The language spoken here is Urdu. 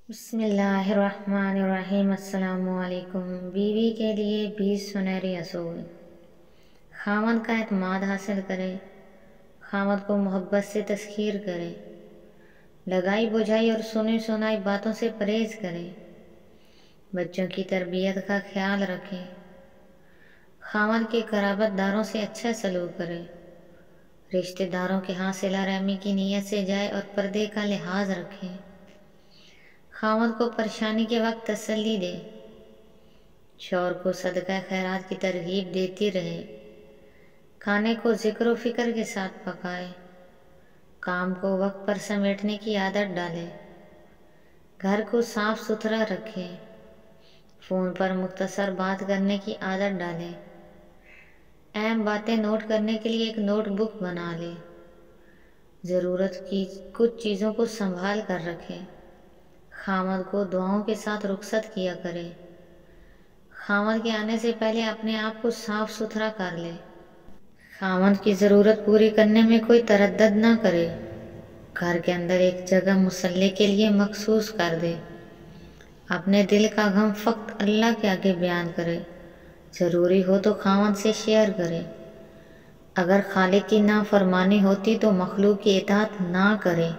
بسم اللہ الرحمن الرحیم۔ السلام علیکم۔ بیوی کے لیے 20 سنہری اصول۔ خاوند کا اعتماد حاصل کرے، خاوند کو محبت سے تسخیر کرے، لگائی بجھائی اور سنی سنائی باتوں سے پرہیز کرے، بچوں کی تربیت کا خیال رکھے، خاوند کے قرابت داروں سے اچھا سلوک کرے، رشتہ داروں کے ہاں صلہ رحمی کی نیت سے جائے اور پردے کا لحاظ رکھے، خاوند کو پریشانی کے وقت تسلی دے، شوہر کو صدقہ خیرات کی ترغیب دیتی رہے، کھانے کو ذکر و فکر کے ساتھ پکائے، کام کو وقت پر سمیٹنے کی عادت ڈالے، گھر کو صاف ستھرا رکھے، فون پر مختصر بات کرنے کی عادت ڈالے، اہم باتیں نوٹ کرنے کے لیے ایک نوٹ بک بنا لے، ضرورت کی کچھ چیزوں کو سنبھال کر رکھے، خاوند کو دعاؤں کے ساتھ رخصت کیا کرے، خاوند کے آنے سے پہلے اپنے آپ کو صاف ستھرا کر لے، خاوند کی ضرورت پوری کرنے میں کوئی تردد نہ کرے، گھر کے اندر ایک جگہ مسلح کے لیے مخصوص کر دے، اپنے دل کا غم فقط اللہ کے آگے بیان کرے، ضروری ہو تو خاوند سے شیئر کرے، اگر خالق کی نافرمانی ہوتی تو مخلوق کی اطاعت نہ کرے۔